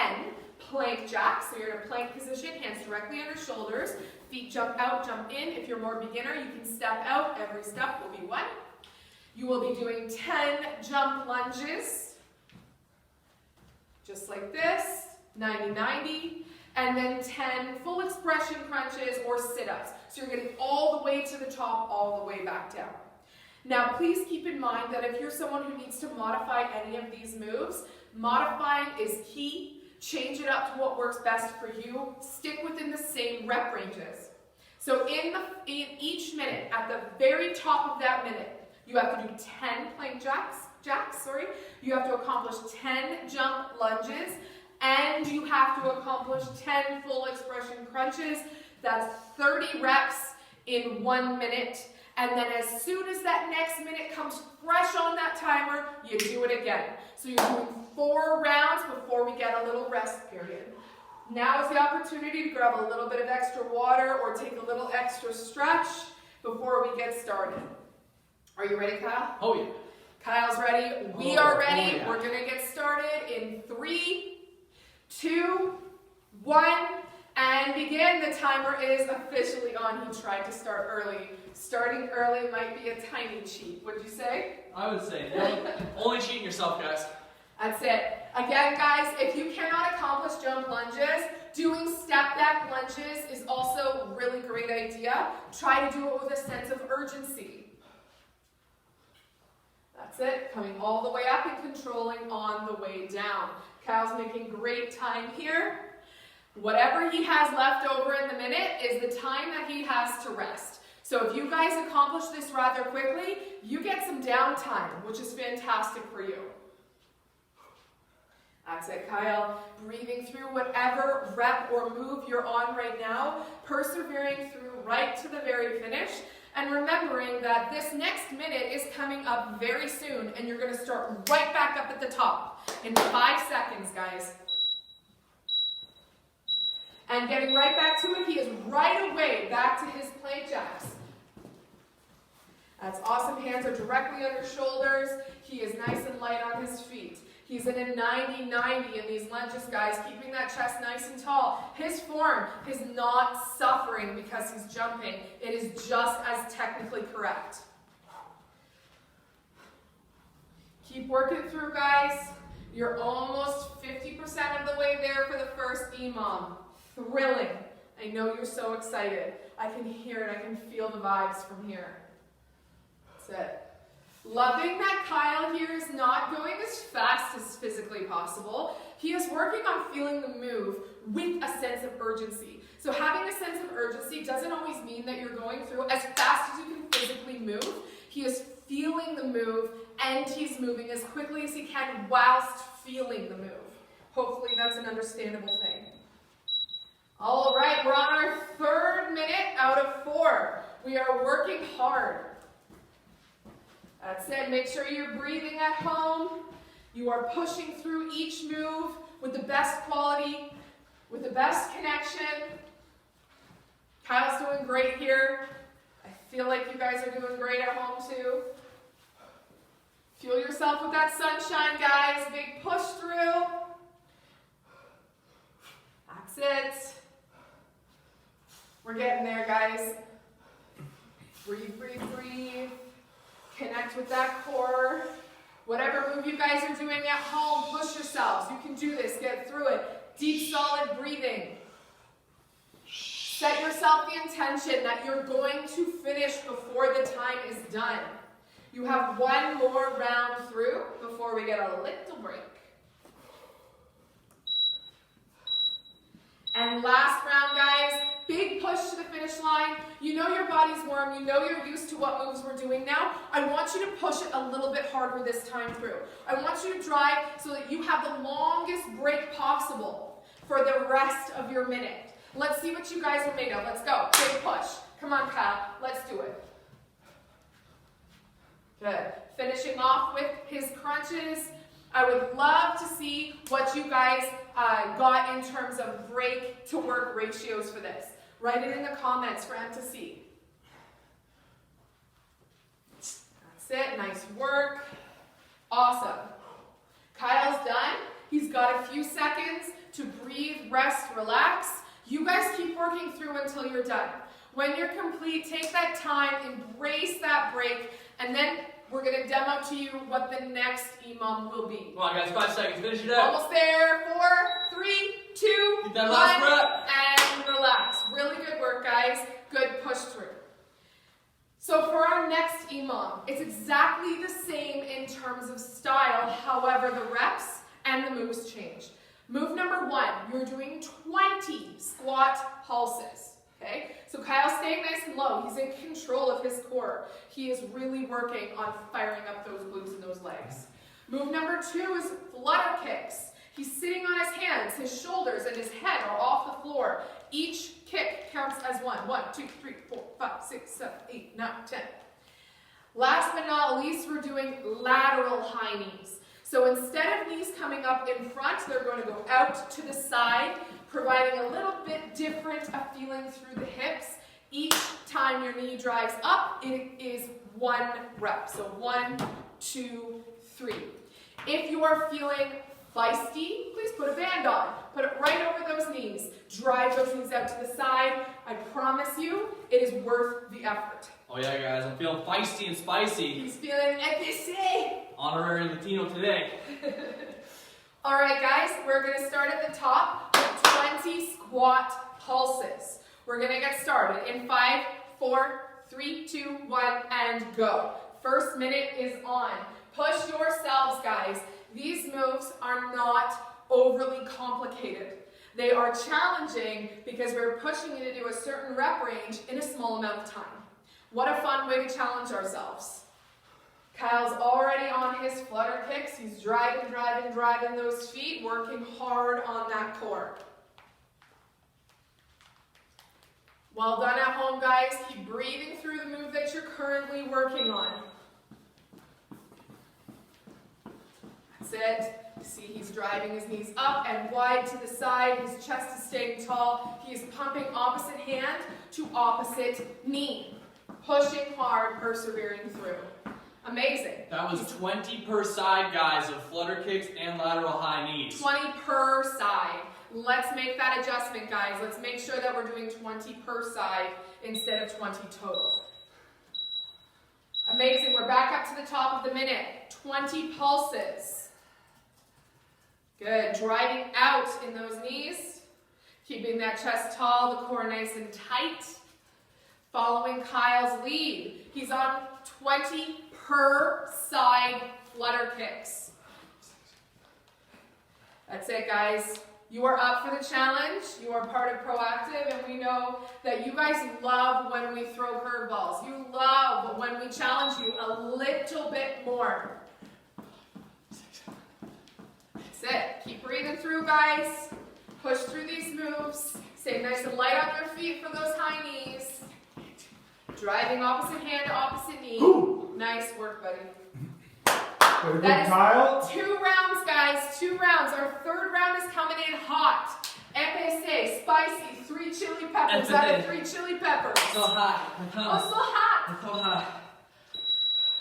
plank jacks. So you're in a plank position, hands directly under shoulders, feet jump out, jump in. If you're more beginner, you can step out. Every step will be 1. You will be doing 10 jump lunges, just like this. 90-90, and then 10 full expression crunches or sit-ups. So you're getting all the way to the top, all the way back down. Now, please keep in mind that if you're someone who needs to modify any of these moves, modifying is key. Change it up to what works best for you. Stick within the same rep ranges. So in each minute, at the very top of that minute, you have to do 10 plank jacks. You have to accomplish 10 jump lunges, and you have to accomplish 10 full expression crunches. That's 30 reps in 1 minute. And then as soon as that next minute comes fresh on that timer, you do it again. So you're doing 4 rounds before we get a little rest period. Now is the opportunity to grab a little bit of extra water or take a little extra stretch before we get started. Are you ready, Kyle? Oh yeah. Kyle's ready. We are ready. Oh, yeah. We're going to get started in 3, 2, 1, and begin. The timer is officially on. He tried to start early. Starting early might be a tiny cheat. Would you say? I would say only cheating yourself, guys. That's it. Again, guys, if you cannot accomplish jump lunges, doing step back lunges is also a really great idea. Try to do it with a sense of urgency. That's it. Coming all the way up and controlling on the way down. Kyle's making great time here. Whatever he has left over in the minute is the time that he has to rest. So if you guys accomplish this rather quickly, you get some downtime, which is fantastic for you. That's it, Kyle. Breathing through whatever rep or move you're on right now, persevering through right to the very finish, and remembering that this next minute is coming up very soon, and you're going to start right back up at the top in 5 seconds, guys. And getting right back to it, he is right away back to his plank jacks. That's awesome. Hands are directly under shoulders. He is nice and light on his feet. He's in a 90-90 in these lunges, guys, keeping that chest nice and tall. His form is not suffering because he's jumping. It is just as technically correct. Keep working through, guys. You're almost 50% of the way there for the first EMOM. Thrilling. I know you're so excited. I can hear it. I can feel the vibes from here. That's it. Loving that Kyle here is not going as fast as physically possible. He is working on feeling the move with a sense of urgency. So having a sense of urgency doesn't always mean that you're going through as fast as you can physically move. He is feeling the move, and he's moving as quickly as he can whilst feeling the move. Hopefully that's an understandable thing. All right, we're on our 3rd minute out of 4. We are working hard. That's it. Make sure you're breathing at home. You are pushing through each move with the best quality, with the best connection. Kyle's doing great here. I feel like you guys are doing great at home too. Fuel yourself with that sunshine, guys. Big push through. That's it. We're getting there, guys. Breathe, breathe, breathe. Connect with that core. Whatever move you guys are doing at home, push yourselves. You can do this. Get through it. Deep, solid breathing. Set yourself the intention that you're going to finish before the time is done. You have 1 more round through before we get a little break. And last round, guys, big push to the finish line. You know your body's warm. You know you're used to what moves we're doing now. I want you to push it a little bit harder this time through. I want you to drive so that you have the longest break possible for the rest of your minute. Let's see what you guys are made of. Let's go. Big push. Come on, Kyle. Let's do it. Good. Finishing off with his crunches. I would love to see what you guys got in terms of break to work ratios for this. Write it in the comments for Em to see. That's it. Nice work. Awesome. Kyle's done. He's got a few seconds to breathe, rest, relax. You guys keep working through until you're done. When you're complete, take that time, embrace that break, and then we're going to demo to you what the next EMOM will be. Come on, guys, 5 seconds. Finish it out. Almost there. 4, 3, that last rep. And relax. Really good work, guys. Good push through. So for our next EMOM, it's exactly the same in terms of style. However, the reps and the moves change. Move number 1, you're doing 20 squat pulses. Okay? So Kyle's staying nice and low. He's in control of his core. He is really working on firing up those glutes and those legs. Move number 2 is flutter kicks. He's sitting on his hands. His shoulders and his head are off the floor. Each kick counts as 1. 1, 2, 3, 4, 5, 6, 7, 8, 9, 10. Last but not least, we're doing lateral high knees. So instead of knees coming up in front, they're going to go out to the side, providing a little bit different a feeling through the hips. Each time your knee drives up, it is 1 rep. So 1, 2, 3. If you are feeling feisty, please put a band on. Put it right over those knees. Drive those knees out to the side. I promise you, it is worth the effort. Oh yeah, guys, I'm feeling feisty and spicy. He's feeling épicé. Honorary Latino today. All right, guys, we're going to start at the top with 20 squat pulses. We're going to get started in 5, 4, 3, 2, 1, and go. First minute is on. Push yourselves, guys. These moves are not overly complicated. They are challenging because we're pushing you to do a certain rep range in a small amount of time. What a fun way to challenge ourselves. Kyle's already on his flutter kicks. He's driving those feet, working hard on that core. Well done at home, guys. Keep breathing through the move that you're currently working on. That's it. See, he's driving his knees up and wide to the side. His chest is staying tall. He is pumping opposite hand to opposite knee. Pushing hard, persevering through. Amazing. That was 20 per side, guys, of flutter kicks and lateral high knees. 20 per side. Let's make that adjustment, guys. Let's make sure that we're doing 20 per side instead of 20 total. Amazing. We're back up to the top of the minute. 20 pulses. Good. Driving out in those knees. Keeping that chest tall, the core nice and tight. Following Kyle's lead. He's on 20 per side flutter kicks. That's it, guys. You are up for the challenge. You are part of Proactive, and we know that you guys love when we throw curveballs. You love when we challenge you a little bit more. That's it. Keep breathing through, guys. Push through these moves. Stay nice and light on your feet for those high knees. Driving opposite hand to opposite knee. Ooh. Nice work, buddy. Very good, That is Kyle. 2 rounds, guys. 2 rounds. Our third round is coming in hot. Épicé, spicy, 3 chili peppers out of 3 chili peppers. So hot. Oh, so hot. It's so hot.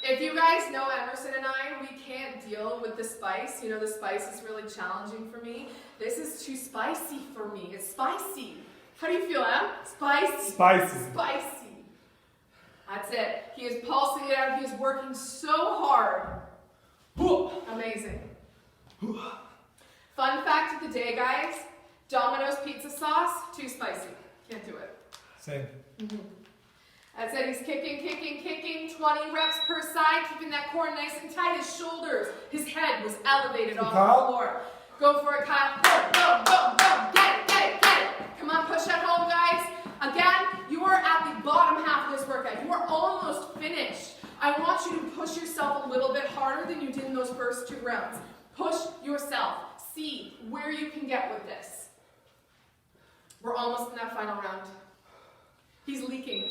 If you guys know Emerson and I, we can't deal with the spice. You know, the spice is really challenging for me. This is too spicy for me. It's spicy. How do you feel, Em? Spicy. Spicy. Spicy. That's it. He is pulsing it out. He is working so hard. Amazing. Fun fact of the day, guys. Domino's pizza sauce, too spicy. Can't do it. Same. That's it. He's kicking. 20 reps per side, keeping that core nice and tight. His shoulders, his head was elevated off the floor. Go for it, Kyle. Go. Get it. Come on, push at home, guys. Again, you are at the bottom half of this workout. You are almost finished. I want you to push yourself a little bit harder than you did in those first 2 rounds. Push yourself. See where you can get with this. We're almost in that final round. He's leaking.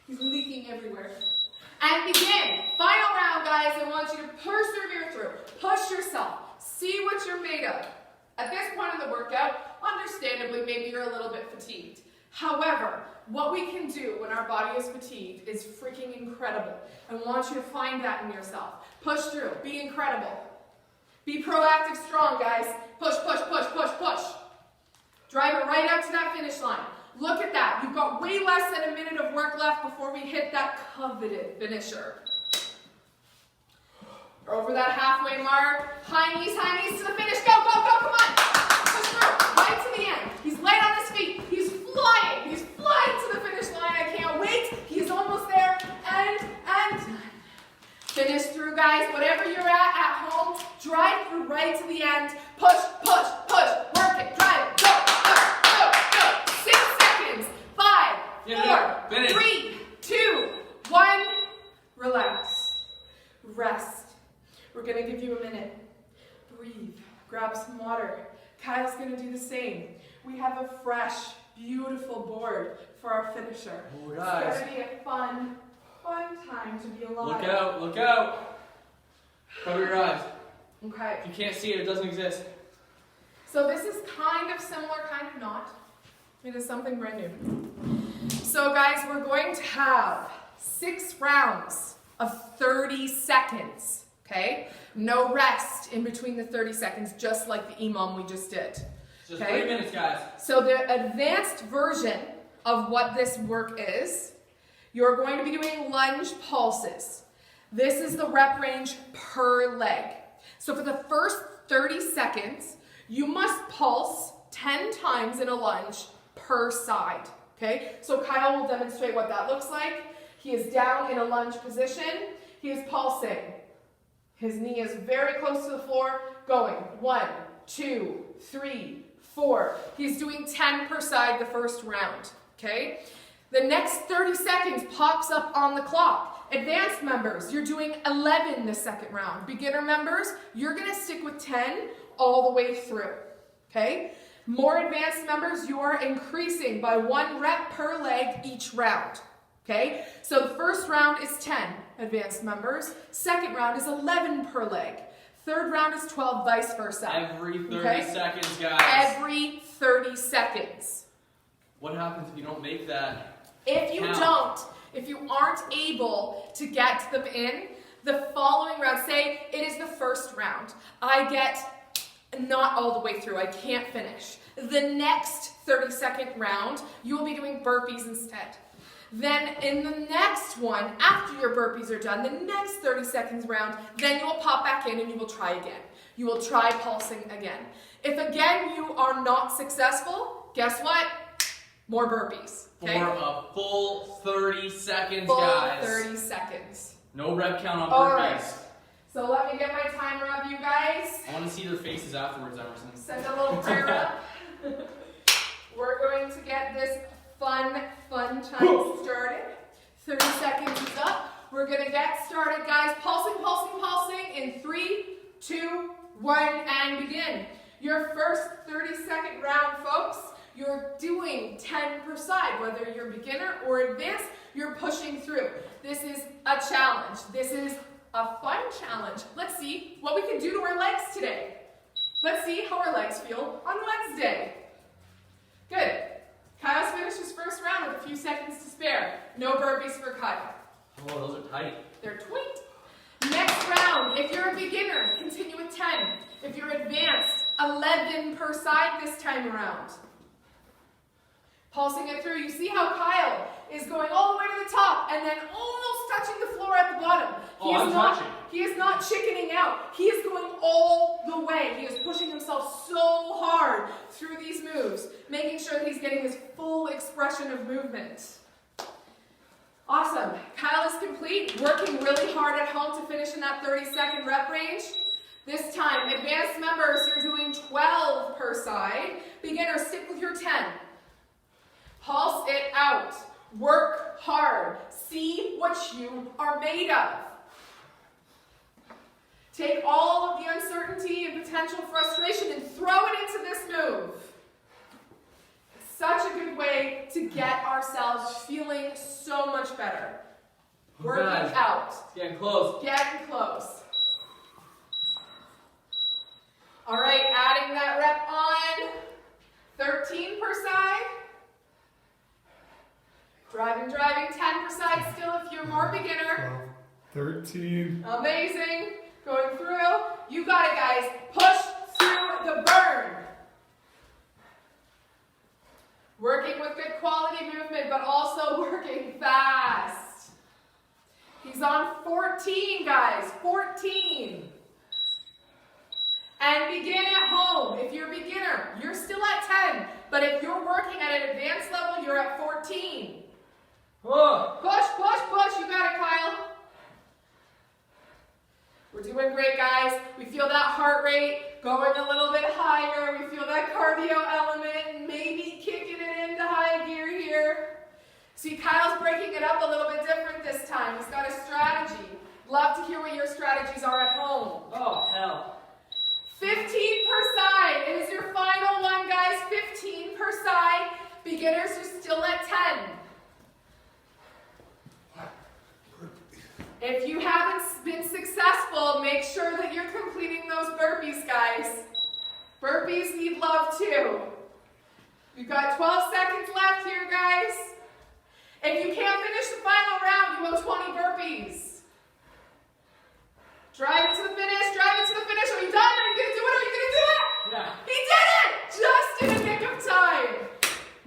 He's leaking everywhere. And begin. Final round, guys. I want you to persevere through. Push yourself. See what you're made of. At this point in the workout, understandably, maybe you're a little bit fatigued. However, what we can do when our body is fatigued is freaking incredible. I want you to find that in yourself. Push through. Be incredible. Be proactive, strong, guys. Push. Drive it right out to that finish line. Look at that. You've got way less than a minute of work left before we hit that coveted finisher. We're over that halfway mark. High knees to the finish. Go, come on. Push through. Right to the end. He's push, push, push. Work it, drive it, go, go, go, go. 6 seconds. 5, Yeah, 4, finish. 3, 2, 1. Relax. Rest. We're gonna give you a minute. Breathe. Grab some water. Kyle's gonna do the same. We have a fresh, beautiful board for our finisher. Oh, guys. It's gonna be a fun time to be alive. Look out, look out. Cover your eyes. Okay. If you can't see it, it doesn't exist. So this is kind of similar, kind of not. It is something brand new. So guys, we're going to have 6 rounds of 30 seconds, okay? No rest in between the 30 seconds, just like the EMOM we just did. Just Okay. 3 minutes, guys. So the advanced version of what this work is, you're going to be doing lunge pulses. This is the rep range per leg. So for the first 30 seconds, you must pulse 10 times in a lunge per side, okay? So Kyle will demonstrate what that looks like. He is down in a lunge position. He is pulsing. His knee is very close to the floor, going 1, 2, 3, 4. He's doing 10 per side the first round, okay? The next 30 seconds pops up on the clock. Advanced members, you're doing 11 the second round. Beginner members, you're gonna stick with 10 all the way through, okay? More advanced members, you are increasing by 1 rep per leg each round, okay? So the first round is 10 advanced members. Second round is 11 per leg. Third round is 12, vice versa. Every 30 Okay. seconds, guys. Every 30 seconds. What happens if you don't make that? If you if you aren't able to get them in, the following round, say it is the first round, I get not all the way through, I can't finish. The next 30-second round, you will be doing burpees instead. Then in the next one, after your burpees are done, the next 30 seconds round, then you will pop back in and you will try again. You will try pulsing again. If again you are not successful, guess what? More burpees. Okay? For a full 30 seconds, Full guys. 30 seconds. No rep count on burpees. All right. So let me get my timer up, you guys. I want to see their faces afterwards, Emerson. Send a little prayer up. We're going to get this fun time started. 30 seconds is up. We're going to get started, guys. Pulsing, pulsing, pulsing in 3, 2, 1, and begin. Your first 30-second round, folks. You're doing 10 per side, whether you're beginner or advanced, you're pushing through. This is a challenge. This is a fun challenge. Let's see what we can do to our legs today. Let's see how our legs feel on Wednesday. Good. Kyle's finished his first round with a few seconds to spare. No burpees for Kyle. Oh, those are tight. They're tweet. Next round, if you're a beginner, continue with 10. If you're advanced, 11 per side this time around. Pulsing it through. You see how Kyle is going all the way to the top and then almost touching the floor at the bottom. He is not chickening out. He is going all the way. He is pushing himself so hard through these moves, making sure that he's getting this full expression of movement. Awesome. Kyle is complete, working really hard at home to finish in that 30-second rep range. This time, advanced members, you're doing 12 per side. Beginners, stick with your 10. Pulse it out. Work hard. See what you are made of. Take all of the uncertainty and potential frustration and throw it into this move. It's such a good way to get ourselves feeling so much better. Working out. It's getting close. Getting close. All right, adding that rep on. 13 per side. Driving, 10 per side still if you're more beginner. 13. Amazing. Going through. You got it, guys. Push through the burn. Working with good quality movement, but also working fast. He's on 14, guys. 14. And begin at home. If you're a beginner, you're still at 10. But if you're working at an advanced level, you're at 14. Oh. Push, push, push. You got it, Kyle. We're doing great, guys. We feel that heart rate going a little bit higher. We feel that cardio element, maybe kicking it into high gear here. See, Kyle's breaking it up a little bit different this time. He's got a strategy. Love to hear what your strategies are at home. Oh, hell. 15 per side. It is your final one, guys. 15 per side. Beginners are still at 10. If you haven't been successful, make sure that you're completing those burpees, guys. Burpees need love too. We've got 12 seconds left here, guys. If you can't finish the final round, you owe 20 burpees. Drive it to the finish, drive it to the finish. Are you done? Are you gonna do it? Are you gonna do it? Yeah. He did it! Just in the nick of time.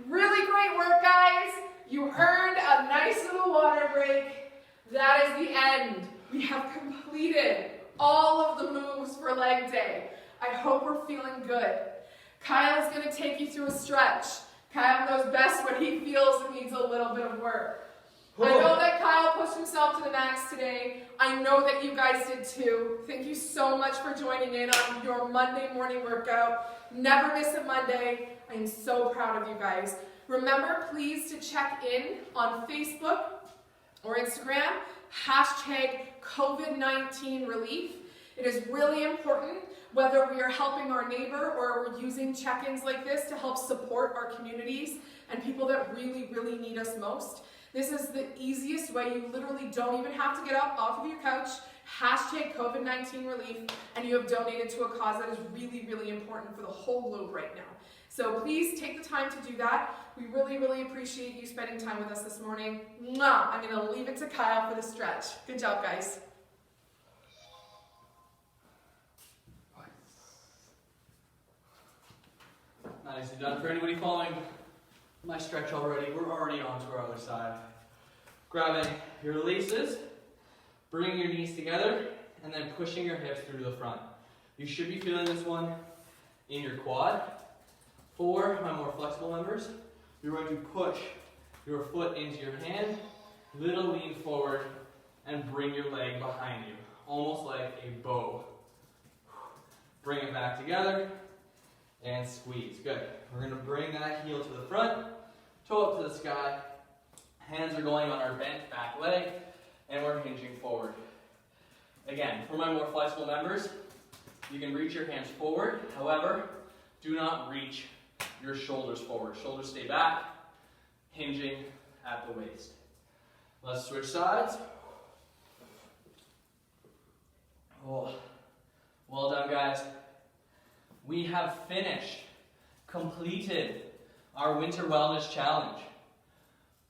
Really great work, guys. You earned a nice little water break. That is the end. We have completed all of the moves for leg day. I hope we're feeling good. Kyle's going to take you through a stretch. Kyle knows best when he feels it needs a little bit of work. I know that Kyle pushed himself to the max today. I know that you guys did too. Thank you so much for joining in on your Monday morning workout. Never miss a Monday. I am so proud of you guys. Remember, please, to check in on Facebook or Instagram, hashtag COVID-19 relief. It is really important whether we are helping our neighbor or we're using check-ins like this to help support our communities and people that really, really need us most. This is the easiest way. You literally don't even have to get up off of your couch, hashtag COVID-19 relief, and you have donated to a cause that is really, really important for the whole globe right now. So please take the time to do that. We really, really appreciate you spending time with us this morning. Mwah! I'm going to leave it to Kyle for the stretch. Good job, guys. Nicely done. For anybody following my stretch already, we're already on to our other side. Grabbing your laces, bringing your knees together, and then pushing your hips through the front. You should be feeling this one in your quad. For my more flexible members, you're going to push your foot into your hand, little lean forward, and bring your leg behind you, almost like a bow. Bring it back together, and squeeze. Good. We're going to bring that heel to the front, toe up to the sky. Hands are going on our bent back leg, and we're hinging forward. Again, for my more flexible members, you can reach your hands forward. However, do not reach your shoulders forward. Shoulders stay back, hinging at the waist. Let's switch sides. Oh, well done, guys. We have finished, completed our Winter Wellness Challenge.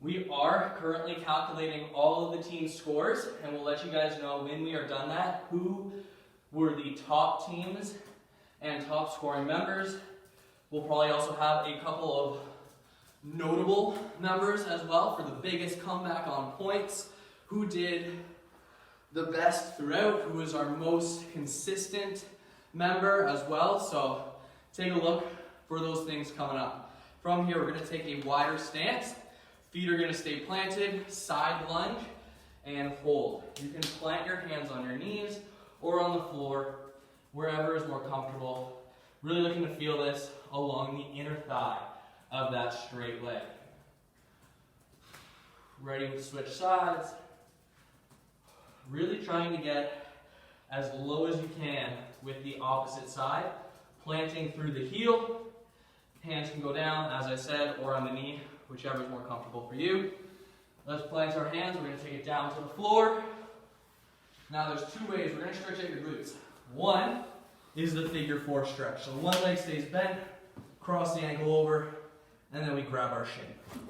We are currently calculating all of the team scores, and we'll let you guys know when we are done that, who were the top teams and top scoring members. We'll probably also have a couple of notable members as well for the biggest comeback on points, who did the best throughout, who was our most consistent member as well. So take a look for those things coming up. From here, we're going to take a wider stance. Feet are going to stay planted, side lunge, and hold. You can plant your hands on your knees or on the floor, wherever is more comfortable. Really looking to feel this along the inner thigh of that straight leg. Ready to switch sides. Really trying to get as low as you can with the opposite side. Planting through the heel. Hands can go down, as I said, or on the knee, whichever is more comfortable for you. Let's plant our hands. We're going to take it down to the floor. Now there's two ways we're going to stretch out your glutes. One is the figure four stretch. So one leg stays bent, cross the ankle over, and then we grab our shin.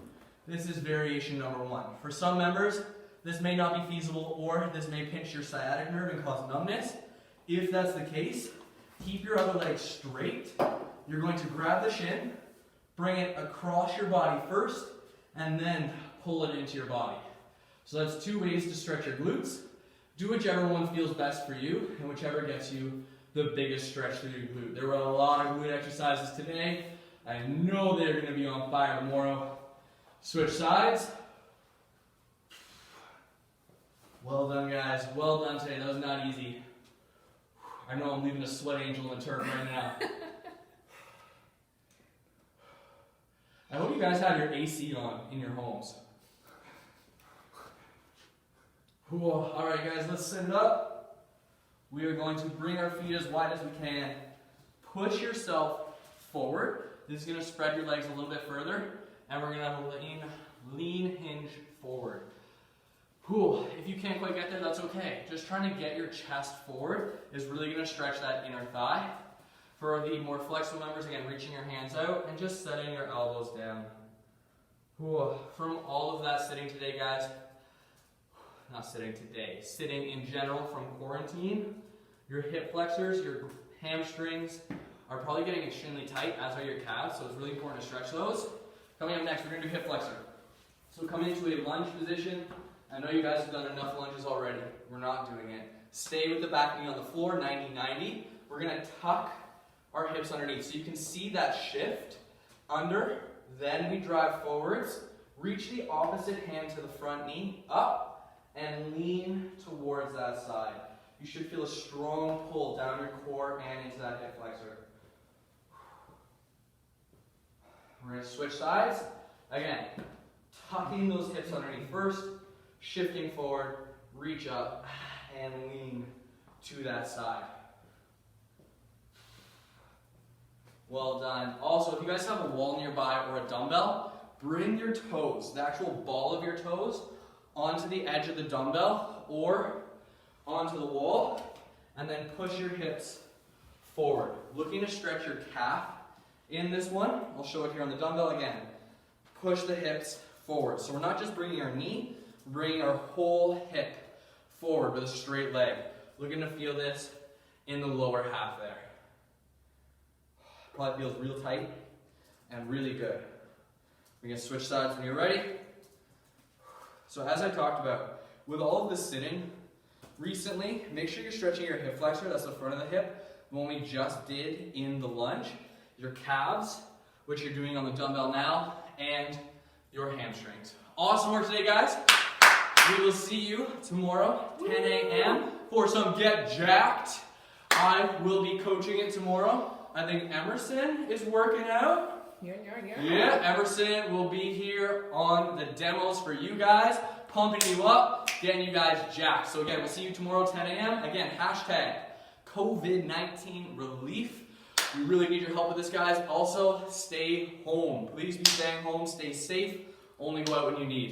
This is variation number one. For some members, this may not be feasible, or this may pinch your sciatic nerve and cause numbness. If that's the case, keep your other leg straight. You're going to grab the shin, bring it across your body first, and then pull it into your body. So that's two ways to stretch your glutes. Do whichever one feels best for you, and whichever gets you the biggest stretch through your glute. There were a lot of glute exercises today. I know they're going to be on fire tomorrow. Switch sides. Well done, guys. Well done today. That was not easy. I know I'm leaving a sweat angel in the turf right now. I hope you guys have your AC on in your homes. Alright guys, let's set it up. We are going to bring our feet as wide as we can. Push yourself forward. This is going to spread your legs a little bit further. And we're going to have a lean hinge forward. If you can't quite get there, that's okay. Just trying to get your chest forward is really going to stretch that inner thigh. For the more flexible members, again, reaching your hands out and just setting your elbows down. From all of that sitting today, guys, not sitting today, sitting in general from quarantine, your hip flexors, your hamstrings are probably getting extremely tight, as are your calves, so it's really important to stretch those. Coming up next, we're going to do hip flexor. So coming into a lunge position. I know you guys have done enough lunges already. We're not doing it. Stay with the back knee on the floor, 90-90. We're going to tuck our hips underneath. So you can see that shift under. Then we drive forwards. Reach the opposite hand to the front knee, up, and lean towards that side. You should feel a strong pull down your core and into that hip flexor. We're going to switch sides. Again, tucking those hips underneath first. Shifting forward, reach up, and lean to that side. Well done. Also, if you guys have a wall nearby or a dumbbell, bring your toes, the actual ball of your toes, onto the edge of the dumbbell or onto the wall, and then push your hips forward. Looking to stretch your calf in this one. I'll show it here on the dumbbell again. Push the hips forward. So we're not just bringing our knee, bring our whole hip forward with a straight leg. Looking to feel this in the lower half there. Probably feels real tight and really good. We're going to switch sides when you're ready. So as I talked about, with all of this sitting, recently, make sure you're stretching your hip flexor, that's the front of the hip, the one we just did in the lunge, your calves, which you're doing on the dumbbell now, and your hamstrings. Awesome work today, guys. We will see you tomorrow, 10 a.m. for some Get Jacked. I will be coaching it tomorrow. I think Emerson is working out. Yeah, Emerson will be here on the demos for you guys, pumping you up, getting you guys jacked. So again, we'll see you tomorrow, 10 a.m. Again, hashtag COVID-19 relief. We really need your help with this, guys. Also, stay home. Please be staying home. Stay safe. Only go out when you need.